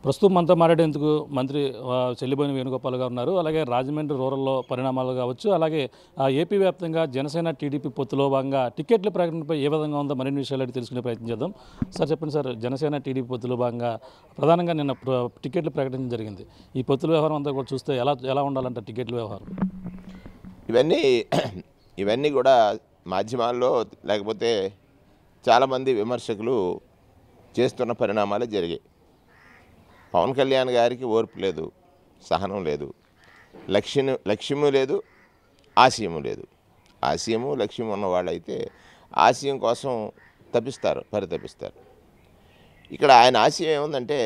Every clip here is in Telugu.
ప్రస్తుతం మనతో మాట్లాడేందుకు మంత్రి చెల్లిబోయిన వేణుగోపాల్ గారు ఉన్నారు. అలాగే రాజమండ్రి రూరల్లో పరిణామాలు కావచ్చు, అలాగే ఏపీ వ్యాప్తంగా జనసేన టీడీపీ పొత్తులో భాగంగా టికెట్ల ప్రకటనపై ఏ విధంగా ఉందో మరిన్ని విషయాలు తెలుసుకునే ప్రయత్నం చేద్దాం. సార్ చెప్పండి సార్, జనసేన టీడీపీ పొత్తులో భాగంగా ప్రధానంగా నిన్న టికెట్లు ప్రకటించడం జరిగింది. ఈ పొత్తుల వ్యవహారం అంతా కూడా చూస్తే ఎలా ఉండాలంటే టికెట్ల వ్యవహారం ఇవన్నీ కూడా మాధ్యమాల్లో లేకపోతే చాలామంది విమర్శకులు చేస్తున్న పరిణామాలే జరిగాయి. పవన్ కళ్యాణ్ గారికి ఓర్పు లేదు, సహనం లేదు, లక్ష్యము లేదు, ఆశయము లేదు. ఆశయము లక్ష్యం ఉన్నవాళ్ళైతే ఆశయం కోసం పరితపిస్తారు. ఇక్కడ ఆయన ఆశయం ఏముందంటే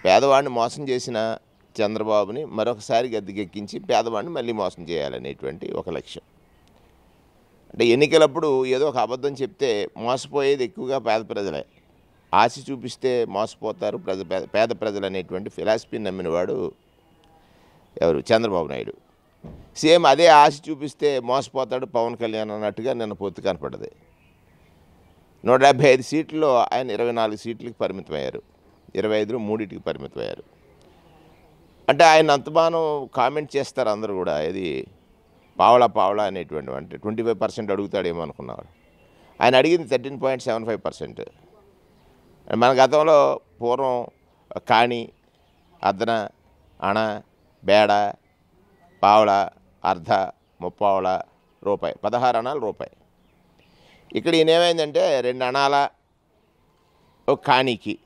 పేదవాడిని మోసం చేసిన చంద్రబాబుని మరొకసారి గద్దెకెక్కించి పేదవాడిని మళ్ళీ మోసం చేయాలనేటువంటి ఒక లక్ష్యం. అంటే ఎన్నికలప్పుడు ఏదో ఒక అబద్ధం చెప్తే మోసపోయేది ఎక్కువగా పేద ప్రజలే. ఆశ చూపిస్తే మోసపోతారు పేద ప్రజలు అనేటువంటి ఫిలాసఫీని నమ్మినవాడు ఎవరు? చంద్రబాబు నాయుడు. సేమ్ అదే ఆశ చూపిస్తే మోసపోతాడు పవన్ కళ్యాణ్ అన్నట్టుగా నిన్న పొత్తు కనపడ్డది. 175 సీట్లలో ఆయన 24 సీట్లకి పరిమితమయ్యారు, 25 మూడింటికి పరిమితమయ్యారు. అంటే ఆయన అంతమానం కామెంట్ చేస్తారు అందరూ కూడా. ఇది పావలా అనేటువంటి, అంటే 25% అడుగుతాడేమో అనుకున్నారు. ఆయన అడిగింది 13.75%. మన గతంలో పూర్వం కాణి, అర్ధన, అణ, బేడ, పావల, అర్ధ, ముప్పావల, రూపాయి, 16 అణాలు రూపాయి. ఇక్కడ ఈయన ఏమైందంటే 2 అణాల ఒక కాణీకి,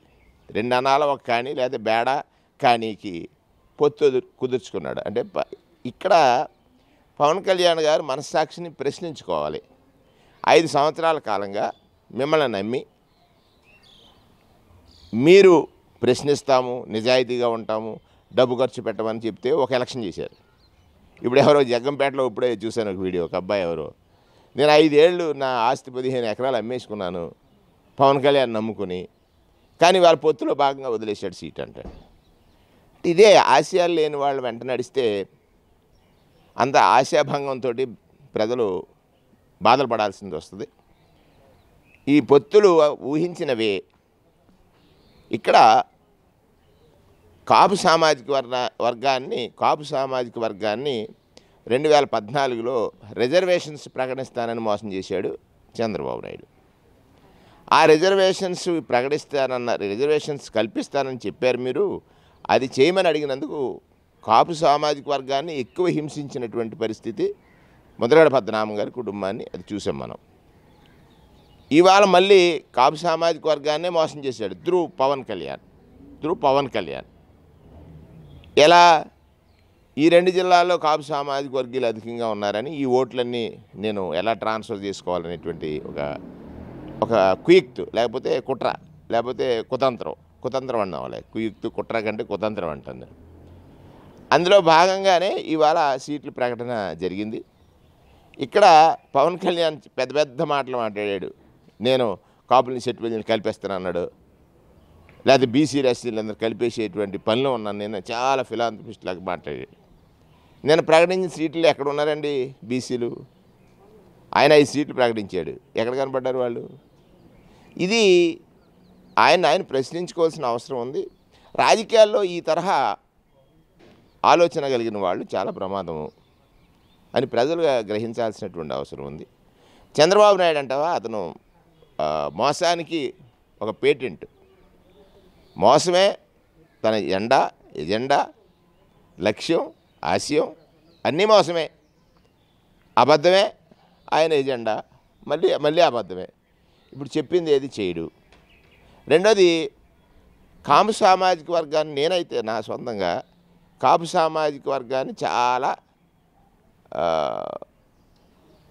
2 అణాల ఒక కాణి లేదా బేడ కాణీకి పొత్తు కుదుర్చుకున్నాడు. అంటే ఇక్కడ పవన్ కళ్యాణ్ గారు మనస్సాక్షిని ప్రశ్నించుకోవాలి. 5 సంవత్సరాల కాలంగా మిమ్మల్ని నమ్మి మీరు ప్రశ్నిస్తాము, నిజాయితీగా ఉంటాము, డబ్బు ఖర్చు పెట్టమని చెప్తే ఒక ఎలక్షన్ చేశారు. ఇప్పుడు ఎవరో జగ్గంపేటలో ఇప్పుడే చూశాను ఒక వీడియో, ఒక అబ్బాయి ఎవరో, నేను 5 ఏళ్ళు నా ఆస్తి 15 ఎకరాలు అమ్మేసుకున్నాను పవన్ కళ్యాణ్ నమ్ముకుని, కానీ వాళ్ళ పొత్తులో భాగంగా వదిలేశాడు సీట్ అంటాడు. ఇదే ఆశయాలు లేని వాళ్ళు వెంట నడిస్తే అంత ఆశాభంగంతో ప్రజలు బాధలు పడాల్సింది వస్తుంది. ఈ పొత్తులు ఊహించినవే. ఇక్కడ కాపు సామాజిక వర్గాన్ని 2014లో రిజర్వేషన్స్ ప్రకటిస్తానని మోసం చేశాడు చంద్రబాబు నాయుడు. ఆ రిజర్వేషన్స్ రిజర్వేషన్స్ కల్పిస్తానని చెప్పారు మీరు. అది చేయమని అడిగినందుకు కాపు సామాజిక వర్గాన్ని ఎక్కువ హింసించినటువంటి పరిస్థితి ముద్రగడ పద్మనాభం గారి కుటుంబాన్ని అది చూసాం మనం. ఇవాళ మళ్ళీ కాపు సామాజిక వర్గాన్నే మోసం చేశాడు త్రూ పవన్ కళ్యాణ్. ఎలా? ఈ 2 జిల్లాల్లో కాపు సామాజిక వర్గీయులు అధికంగా ఉన్నారని ఈ ఓట్లన్నీ నేను ఎలా ట్రాన్స్ఫర్ చేసుకోవాలనేటువంటి ఒక కుయుక్తు, లేకపోతే కుట్ర, లేకపోతే కుతంత్రం అన్నావాలి. కుయుక్తు, కుట్ర కంటే కుతంత్రం అంటుంది. అందులో భాగంగానే ఇవాళ సీట్ల ప్రకటన జరిగింది. ఇక్కడ పవన్ కళ్యాణ్ పెద్ద మాటలు మాట్లాడాడు. నేను కాపుల్ని సెటిల్మెంట్ కలిపేస్తాను అన్నాడు, లేకపోతే బీసీ ఎస్సీలందరూ కలిపేసేటువంటి పనిలో ఉన్నాను నేను, చాలా ఫిలాంథ్రపిస్ట్ లాగా మాట్లాడాడు. నేను ప్రకటించిన సీట్లు ఎక్కడ ఉన్నారండి బీసీలు? ఆయన 5 సీట్లు ప్రకటించాడు, ఎక్కడ కనపడ్డారు వాళ్ళు? ఇది ఆయన ప్రశ్నించుకోవాల్సిన అవసరం ఉంది. రాజకీయాల్లో ఈ తరహా ఆలోచన కలిగిన వాళ్ళు చాలా ప్రమాదము అని ప్రజలు గ్రహించాల్సినటువంటి అవసరం ఉంది. చంద్రబాబు నాయుడు అంటావా, అతను మోసానికి ఒక పేటెంట్. మోసమే తన ఎజెండా, లక్ష్యం, ఆశయం అన్నీ మోసమే. అబద్ధమే ఆయన ఎజెండా, మళ్ళీ అబద్ధమే. ఇప్పుడు చెప్పింది ఏది చేయడు. రెండోది, కాపు సామాజిక వర్గాన్ని, నేనైతే నా సొంతంగా కాపు సామాజిక వర్గాన్ని చాలా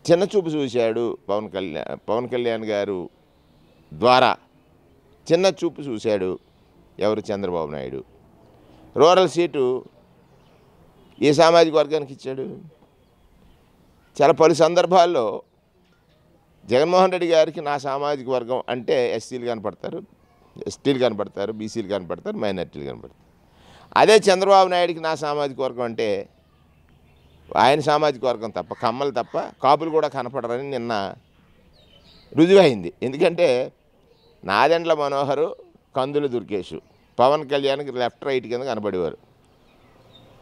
చిన్నచూపు చూశాడు పవన్ కళ్యాణ్ గారు ద్వారా. చిన్న చూపు చూశాడు ఎవరు? చంద్రబాబు నాయుడు. రూరల్ సీటు ఏ సామాజిక వర్గానికి ఇచ్చాడు? చాలా పలు సందర్భాల్లో జగన్మోహన్ రెడ్డి గారికి నా సామాజిక వర్గం అంటే ఎస్సీలు కనపడతారు, ఎస్టీలు కనపడతారు, బీసీలు కనపడతారు, మైనార్టీలు కనపడతారు. అదే చంద్రబాబు నాయుడికి నా సామాజిక వర్గం అంటే ఆయన సామాజిక వర్గం తప్ప, కమ్మలు తప్ప కాపులు కూడా కనపడరని నిన్న రుజువైంది. ఎందుకంటే నాదెండ్ల మనోహరు, కందుల దుర్గేషు పవన్ కళ్యాణ్కి లెఫ్ట్ రైట్ కింద కనపడేవారు,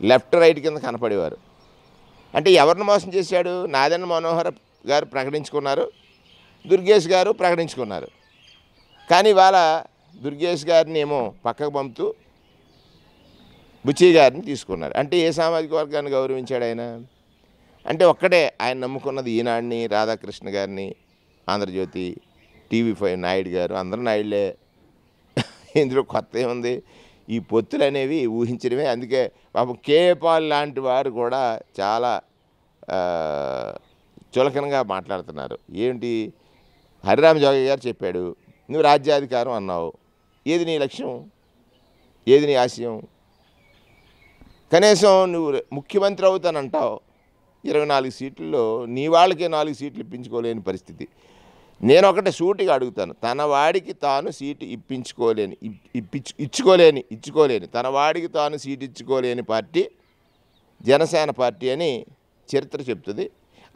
లెఫ్ట్ రైట్ కింద కనపడేవారు. అంటే ఎవరిని మోసం చేశాడు? నాదెండ్ల మనోహర్ గారు ప్రకటించుకున్నారు, దుర్గేష్ గారు ప్రకటించుకున్నారు. కానీ ఇవాళ దుర్గేష్ గారిని ఏమో పక్కకు పంపుతూ బుచ్చి గారిని తీసుకున్నారు. అంటే ఏ సామాజిక వర్గాన్ని గౌరవించాడు ఆయన? అంటే ఒక్కటే, ఆయన నమ్ముకున్నది ఈనాడిని, రాధాకృష్ణ గారిని, ఆంధ్రజ్యోతి, TV5 నాయుడు గారు, అందరూ నాయుడులే. ఇందులో కొత్త ఏముంది? ఈ పొత్తులు అనేవి ఊహించడమే. అందుకే పాపం కేపాల్ లాంటి వారు కూడా చాలా చులకనగా మాట్లాడుతున్నారు. ఏంటి, హరిరామ జోగి గారు చెప్పాడు, నువ్వు రాజ్యాధికారం అన్నావు, ఏది నీ లక్ష్యం, ఏది నీ ఆశయం? కనీసం నువ్వు ముఖ్యమంత్రి అవుతానంటావు, 24 సీట్లలో నీ వాళ్ళకే 4 సీట్లు ఇప్పించుకోలేని పరిస్థితి. నేను ఒకటే సూటిగా అడుగుతాను, తన వాడికి తాను సీటు ఇచ్చుకోలేని తన వాడికి తాను సీటు ఇచ్చుకోలేని పార్టీ జనసేన పార్టీ అని చరిత్ర చెప్తుంది.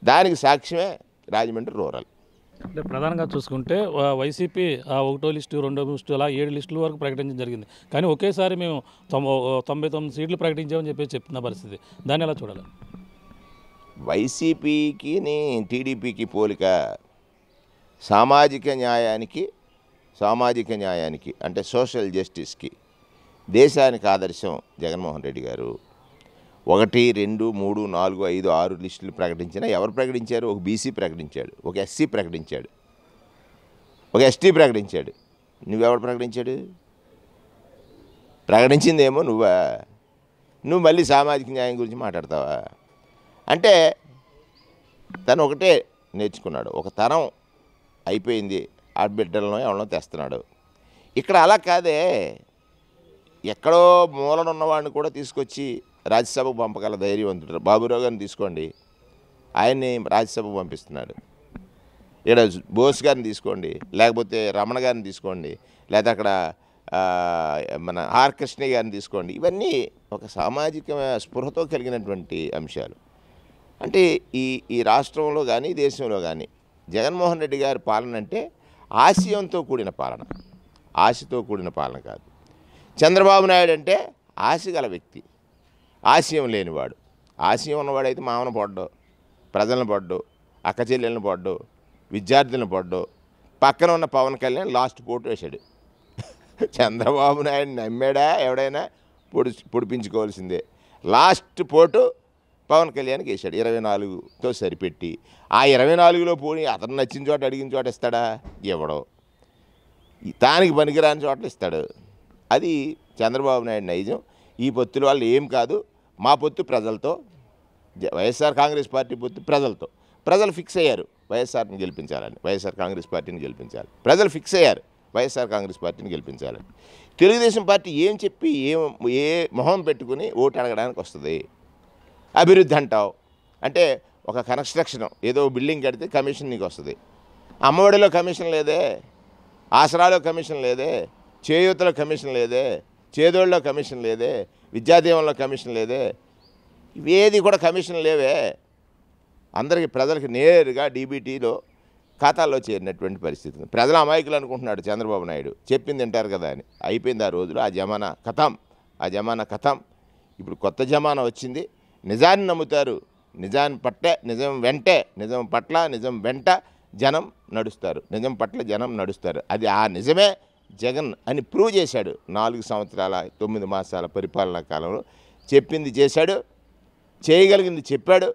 దానికి సాక్ష్యమే రాజమండ్రి రూరల్. అంటే ప్రధానంగా చూసుకుంటే వైసీపీ 1వ లిస్టు, 2వ లిస్టు అలా 7 లిస్టుల వరకు ప్రకటించడం జరిగింది. కానీ ఒకేసారి మేము 99 సీట్లు ప్రకటించామని చెప్పేసి చెప్తున్న పరిస్థితి, దాన్ని ఎలా చూడాలి? వైసీపీకి టీడీపీకి పోలిక సామాజిక న్యాయానికి అంటే సోషల్ జస్టిస్కి, దేశానికి ఆదర్శం జగన్మోహన్ రెడ్డి గారు. 1, 2, 3, 4, 5, 6 లిస్టులు ప్రకటించినా ఎవరు ప్రకటించారు? ఒక బీసీ ప్రకటించాడు, ఒక ఎస్సీ ప్రకటించాడు, ఒక ఎస్టీ ప్రకటించాడు. నువ్వెవడు ప్రకటించాడు? ప్రకటించిందేమో నువ్వు మళ్ళీ సామాజిక న్యాయం గురించి మాట్లాడతావా? అంటే తను ఒకటే నేర్చుకున్నాడు, ఒక తరం అయిపోయింది, ఆడబిడ్డలను ఎవరినో తెస్తున్నాడు. ఇక్కడ అలా కాదే, ఎక్కడో మూలన ఉన్నవాడిని కూడా తీసుకొచ్చి రాజ్యసభకు పంపగల ధైర్యవంతుడు బాబురావు గారిని తీసుకోండి, ఆయన్ని రాజ్యసభకు పంపిస్తున్నాడు. ఇక్కడ బోస్ గారిని తీసుకోండి, లేకపోతే రమణ గారిని తీసుకోండి, లేకపోతే అక్కడ మన ఆర్ కృష్ణ గారిని తీసుకోండి. ఇవన్నీ ఒక సామాజిక స్పృహతో కలిగినటువంటి అంశాలు. అంటే ఈ రాష్ట్రంలో కానీ దేశంలో కానీ జగన్మోహన్ రెడ్డి గారి పాలన అంటే ఆశయంతో కూడిన పాలన, ఆశతో కూడిన పాలన కాదు. చంద్రబాబు నాయుడు అంటే ఆశ గల వ్యక్తి, ఆశయం లేనివాడు. ఆశయం ఉన్నవాడైతే మామను పడ్డు, ప్రజలను పడ్డు, అక్క చెల్లెలను పడ్డు, విద్యార్థులను పడ్డు. పక్కన ఉన్న పవన్ కళ్యాణ్ లాస్ట్ పోటు వేశాడు. చంద్రబాబు నాయుడు నమ్మాడా ఎవడైనా? పొడిపించుకోవాల్సిందే. లాస్ట్ పోటు పవన్ కళ్యాణ్కి వేశాడు 24తో సరిపెట్టి. ఆ 24లో పోనీ అతను నచ్చిన చోట అడిగిన చోట ఇస్తాడా? ఇవ్వడం. తానికి పనికిరాని చోట్ల ఇస్తాడు. అది చంద్రబాబు నాయుడు నైజం. ఈ పొత్తుల వల్ల ఏం కాదు, మా పొత్తు ప్రజలతో, వైఎస్ఆర్ కాంగ్రెస్ పార్టీ పొత్తు ప్రజలతో. ప్రజలు ఫిక్స్ అయ్యారు వైఎస్ఆర్ని గెలిపించాలని, వైఎస్ఆర్ కాంగ్రెస్ పార్టీని గెలిపించాలి. ప్రజలు ఫిక్స్ అయ్యారు వైఎస్ఆర్ కాంగ్రెస్ పార్టీని గెలిపించాలని. తెలుగుదేశం పార్టీ ఏం చెప్పి ఏ మొహం పెట్టుకుని ఓటు అడగడానికి వస్తుంది? అభివృద్ధి అంటావు అంటే ఒక కన్స్ట్రక్షన్, ఏదో బిల్డింగ్ కడితే కమిషన్ నీకు వస్తుంది. అమ్మఒడిలో కమిషన్ లేదే, ఆసరాలో కమిషన్ లేదే, చేయూతలో కమిషన్ లేదే, చేదోళ్ళలో కమిషన్ లేదే, విద్యాదీవనంలో కమిషన్ లేదే, ఇవేది కూడా కమిషన్ లేవే. అందరికీ ప్రజలకి నేరుగా డీబీటీలో ఖాతాల్లో చేరినటువంటి పరిస్థితి. ప్రజల అమాయకులు అనుకుంటున్నాడు చంద్రబాబు నాయుడు, చెప్పింది వింటారు కదా అని. అయిపోయింది ఆ రోజులు, ఆ జమానా కథం. ఇప్పుడు కొత్త జమానా వచ్చింది. నిజాన్ని నమ్ముతారు, నిజాన్ని పట్టే, నిజం వెంట జనం నడుస్తారు, నిజం పట్ల జనం నడుస్తారు. అది ఆ నిజమే జగన్ అని ప్రూవ్ చేశాడు 4 సంవత్సరాల 9 మాసాల పరిపాలనా కాలంలో. చెప్పింది చేశాడు, చేయగలిగింది చెప్పాడు,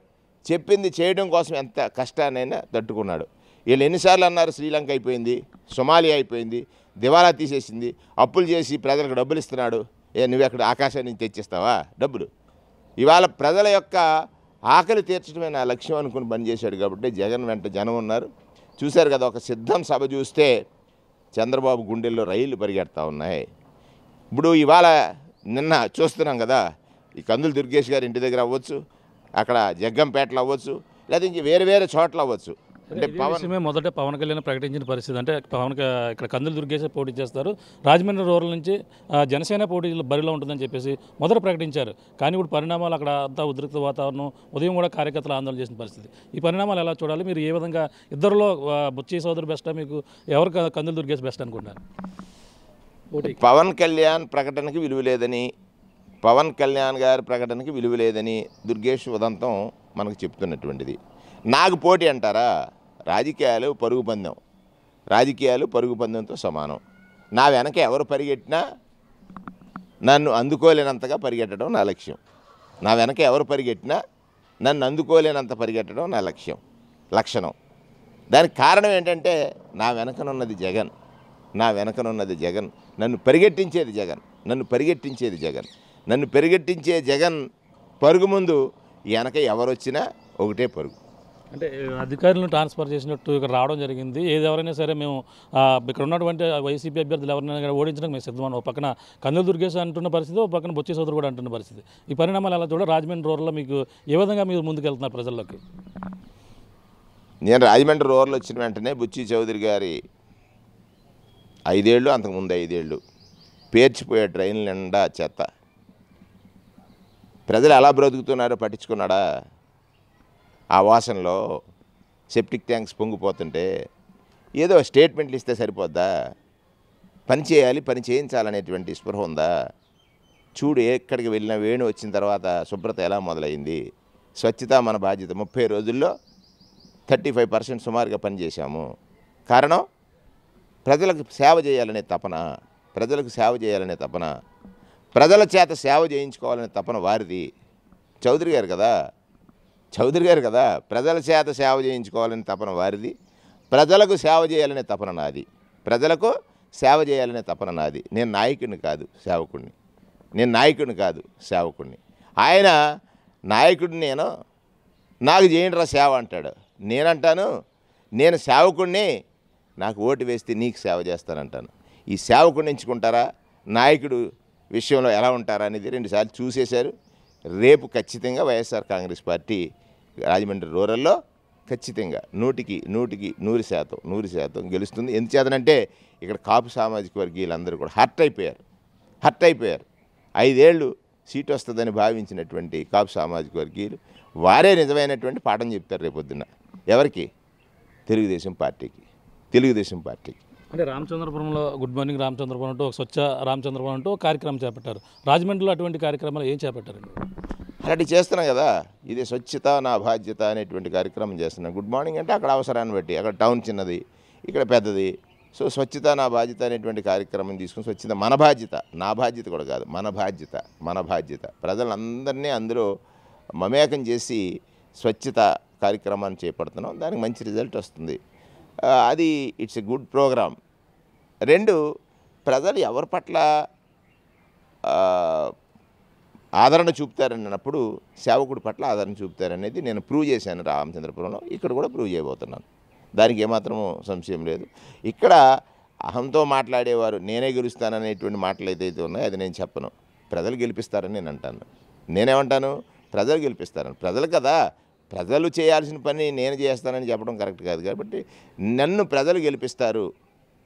చెప్పింది చేయడం కోసం ఎంత కష్టాన్నైనా తట్టుకున్నాడు. వీళ్ళు ఎన్నిసార్లు అన్నారు శ్రీలంక అయిపోయింది, సొమాలియా అయిపోయింది, దివాలా తీసేసింది, అప్పులు చేసి ప్రజలకు డబ్బులు ఇస్తున్నాడు. నువ్వెక్కడ ఆకాశం నుంచి తెచ్చిస్తావా డబ్బులు? ఇవాళ ప్రజల యొక్క ఆకలి తీర్చడమే నా లక్ష్యం అనుకుని పనిచేశాడు. కాబట్టి జగన్ వెంట జనం ఉన్నారు. చూశారు కదా, ఒక సిద్ధం సభ చూస్తే చంద్రబాబు గుండెల్లో రైళ్లు పరిగెడతా ఉన్నాయి. ఇప్పుడు ఇవాళ నిన్న చూస్తున్నాం కదా, ఈ కందులు దుర్గేష్ గారి ఇంటి దగ్గర అవ్వచ్చు, అక్కడ జగ్గంపేటలో అవ్వచ్చు, లేదా ఇంక వేరే చోట్ల అవ్వచ్చు. అంటే మొదట పవన్ కళ్యాణ్ ప్రకటించిన పరిస్థితి అంటే ఇక్కడ కందులు దుర్గేష్ పోటీ చేస్తారు, రాజమండ్రి రూరల్ నుంచి జనసేన పోటీ బరిలో ఉంటుందని చెప్పేసి మొదట ప్రకటించారు. కానీ ఇప్పుడు పరిణామాలు అక్కడ అంతా ఉద్రిక్త వాతావరణం, ఉదయం కూడా కార్యకర్తలు ఆందోళన చేసిన పరిస్థితి. ఈ పరిణామాలు ఎలా చూడాలి? మీరు ఏ విధంగా, ఇద్దరిలో బుచ్చి సోదరు బెస్టా, మీకు ఎవరు కందులు దుర్గేష్ బెస్ట్ అనుకుంటారు? పవన్ కళ్యాణ్ ప్రకటనకి విలువ లేదని, పవన్ కళ్యాణ్ గారి ప్రకటనకి విలువ లేదని దుర్గేష్ ఉదంతం మనకు చెప్తున్నటువంటిది. నాకు పోటీ అంటారా? రాజకీయాలు పరుగు పందెం, రాజకీయాలు పరుగు పందెంతో సమానం. నా వెనక ఎవరు పరిగెట్టినా నన్ను అందుకోలేనంతగా పరిగెట్టడం నా లక్ష్యం. నా వెనక ఎవరు పరిగెట్టినా నన్ను అందుకోలేనంత పరిగెట్టడం నా లక్షణం. దానికి కారణం ఏంటంటే నా వెనకనున్నది జగన్, నా వెనకనున్నది జగన్, నన్ను పరిగెట్టించేది జగన్. నన్ను పరిగెట్టించే జగన్ పరుగు ముందు వెనక ఎవరు వచ్చినా ఒకటే పరుగు. అంటే అధికారులను ట్రాన్స్ఫర్ చేసినట్టు ఇక్కడ రావడం జరిగింది. ఎవరైనా సరే మేము ఇక్కడ ఉన్నటువంటి వైసీపీ అభ్యర్థులు ఎవరైనా ఓడించడానికి మేము సిద్ధమని ఒక పక్కన కందుల దుర్గేష్ అంటున్న పరిస్థితి, ఒక పక్కన బొత్స సోదరు కూడా అంటున్న పరిస్థితి. ఈ పరిణామాలు ఎలా చూడ రాజమండ్రి రూరల్లో మీకు ఏ విధంగా మీరు ముందుకెళ్తున్నారు ప్రజల్లోకి? నేను రాజమండ్రి రూరల్ వచ్చిన వెంటనే బుచ్చి చౌదరి గారి 5 ఏళ్ళు, అంతకుముందు 5 ఏళ్ళు పేర్చిపోయే ట్రైన్ల నిండా చెత్త. ప్రజలు ఎలా బ్రతుకుతున్నారో పట్టించుకున్నాడా? ఆ వాసనలో సెప్టిక్ ట్యాంక్స్ పొంగిపోతుంటే ఏదో స్టేట్మెంట్లు ఇస్తే సరిపోద్దా? పని చేయాలి, పని చేయించాలనేటువంటి స్పృహ ఉందా? చూడు, ఎక్కడికి వెళ్ళినా వేణు వచ్చిన తర్వాత శుభ్రత ఎలా మొదలైంది. స్వచ్ఛత మన బాధ్యత. 30 రోజుల్లో 35% సుమారుగా పనిచేశాము. కారణం ప్రజలకు సేవ చేయాలనే తపన, ప్రజల చేత సేవ చేయించుకోవాలనే తపన వారిది. చౌదరి గారు కదా ప్రజల చేత సేవ చేయించుకోవాలనే తపన వారిది, ప్రజలకు సేవ చేయాలనే తపన నాది. నేను నాయకుడిని కాదు సేవకుడిని. ఆయన నాయకుడిని, నాకు చేయండిరా సేవ అంటాడు. నేనంటాను, నేను సేవకుడిని, నాకు ఓటు వేస్తే నీకు సేవ చేస్తానంటాను. ఈ సేవకుడిని ఎంచుకుంటారా, నాయకుడు విషయంలో ఎలా ఉంటారా అనేది 2 సార్లు చూసేశారు. రేపు ఖచ్చితంగా వైఎస్ఆర్ కాంగ్రెస్ పార్టీ రాజమండ్రి రూరల్లో ఖచ్చితంగా 100% గెలుస్తుంది. ఎందుచేతనంటే ఇక్కడ కాపు సామాజిక వర్గీయులందరూ కూడా హర్ట్ అయిపోయారు. 5 ఏళ్ళు సీటు వస్తుందని భావించినటువంటి కాపు సామాజిక వర్గీయులు వారే నిజమైనటువంటి పాఠం చెప్తారు రేపొద్దున. ఎవరికి? తెలుగుదేశం పార్టీకి. అంటే రామచంద్రపురంలో గుడ్ మార్నింగ్ రామచంద్రపురం అంటూ ఒక స్వచ్ఛ రామచంద్రపురం అంటూ ఒక కార్యక్రమం చేపట్టారు. రాజమండ్రిలో అటువంటి కార్యక్రమాలు ఏం చేపట్టారండి? అలాంటి చేస్తున్నాం కదా. ఇది స్వచ్ఛత నా బాధ్యత అనేటువంటి కార్యక్రమం చేస్తున్నాం. గుడ్ మార్నింగ్ అంటే అక్కడ అవసరాన్ని బట్టి, అక్కడ టౌన్ చిన్నది, ఇక్కడ పెద్దది. సో స్వచ్ఛత నా బాధ్యత అనేటువంటి కార్యక్రమం తీసుకుని, స్వచ్ఛత మన బాధ్యత, నా బాధ్యత కూడా కాదు, మన బాధ్యత. ప్రజలందరినీ అందులో మమేకం చేసి స్వచ్ఛత కార్యక్రమాన్ని చేపడుతున్నాం. దానికి మంచి రిజల్ట్ వస్తుంది. అది ఇట్స్ ఎ గుడ్ ప్రోగ్రామ్. 2, ప్రజలు ఎవరి పట్ల ఆదరణ చూపుతారన్నప్పుడు సేవకుడి పట్ల ఆదరణ చూపుతారనేది నేను ప్రూవ్ చేశాను రామచంద్రపురంలో. ఇక్కడ కూడా ప్రూవ్ చేయబోతున్నాను. దానికి ఏమాత్రము సంశయం లేదు. ఇక్కడ అహంతో మాట్లాడేవారు నేనే గెలుస్తాననేటువంటి మాటలు ఏదైతే ఉన్నాయో అది నేను చెప్పను. ప్రజలు గెలిపిస్తారని నేను అంటాను. నేనేమంటాను? ప్రజలు గెలిపిస్తారని. ప్రజలు కదా, ప్రజలు చేయాల్సిన పని నేను చేస్తానని చెప్పడం కరెక్ట్ కాదు. కాబట్టి నన్ను ప్రజలు గెలిపిస్తారు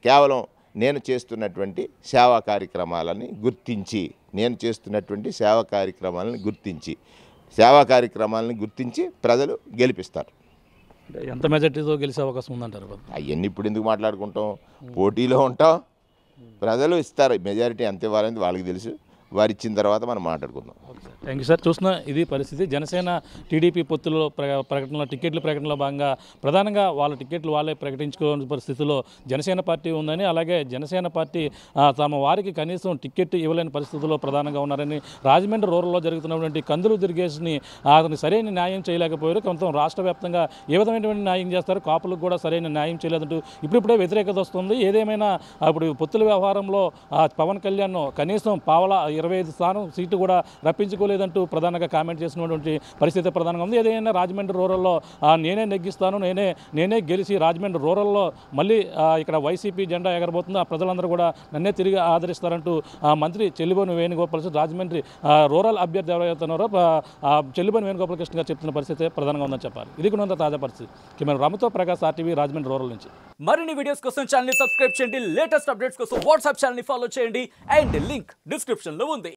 కేవలం నేను చేస్తున్నటువంటి సేవా కార్యక్రమాలని గుర్తించి, ప్రజలు గెలిపిస్తారు. ఎంత మెజార్టీతో గెలిచే అవకాశం ఉందంటారు? అవన్నీ ఇప్పుడు ఎందుకు మాట్లాడుకుంటాం? పోటీలో ఉంటాం, ప్రజలు ఇస్తారు. మెజారిటీ ఎంత ఇవ్వాలని వాళ్ళకి తెలుసు. వారు ఇచ్చిన తర్వాత మనం మాట్లాడుకుందాం. Thank you sir. చూసిన ఇది పరిస్థితి. జనసేన టీడీపీ పొత్తులో ప్రకటనలో టికెట్ల ప్రకటనలో భాగంగా ప్రధానంగా వాళ్ళ టికెట్లు వాళ్ళే ప్రకటించుకోవాల్సిన పరిస్థితిలో జనసేన పార్టీ ఉందని, అలాగే జనసేన పార్టీ తమ వారికి కనీసం టికెట్ ఇవ్వలేని పరిస్థితుల్లో ప్రధానంగా ఉన్నారని, రాజమండ్రి రూరల్లో జరుగుతున్నటువంటి కందులు దుర్గేష్ని అతను సరైన న్యాయం చేయలేకపోయారు. కొంత రాష్ట్ర వ్యాప్తంగా ఏ విధమైనటువంటి న్యాయం చేస్తారు, కాపులకు కూడా సరైన న్యాయం చేయలేదంటూ ఇప్పుడిప్పుడే వ్యతిరేకత వస్తుంది. ఏదేమైనా ఇప్పుడు పొత్తుల వ్యవహారంలో పవన్ కళ్యాణ్ కనీసం పావలా 25 స్థానం సీటు కూడా రప్పించుకోలేదంటూ ప్రధానంగా కామెంట్ చేసినటువంటి పరిస్థితి ప్రధానంగా ఉంది. ఏదైనా రాజమండ్రి రూరల్లో నేనే నెగ్గిస్తాను, నేనే గెలిచి రాజమండ్రి రూరల్లో మళ్ళీ ఇక్కడ వైసీపీ జెండా ఎగరబోతుంది, ఆ ప్రజలందరూ కూడా నన్నే తిరిగి ఆదరిస్తారంటూ మంత్రి చెల్లిబోని వేణుగోపాల్ రాజమండ్రి రూరల్ అభ్యర్థి ఎవరైతున్నారో చెల్లిబోని వేణుగోపాల్ కృష్ణ గారు చెప్తున్న పరిస్థితి ప్రధానంగా ఉందని చెప్పాలి. ఇది కూడా తాజా పరిస్థితి. కెమెరా రామతో ప్రకాష్, RTV రాజమండ్రి రూరల్ నుంచి. మరిన్ని వీడియోస్ కోసం ఛానల్ ని సబ్స్క్రైబ్ చేయండి, లేటెస్ట్ అప్డేట్స్ కోసం వాట్సాప్ ఛానల్ ని ఫాలో చేయండి, అండ్ లింక్ డిస్క్రిప్షన్ లో ఉంది.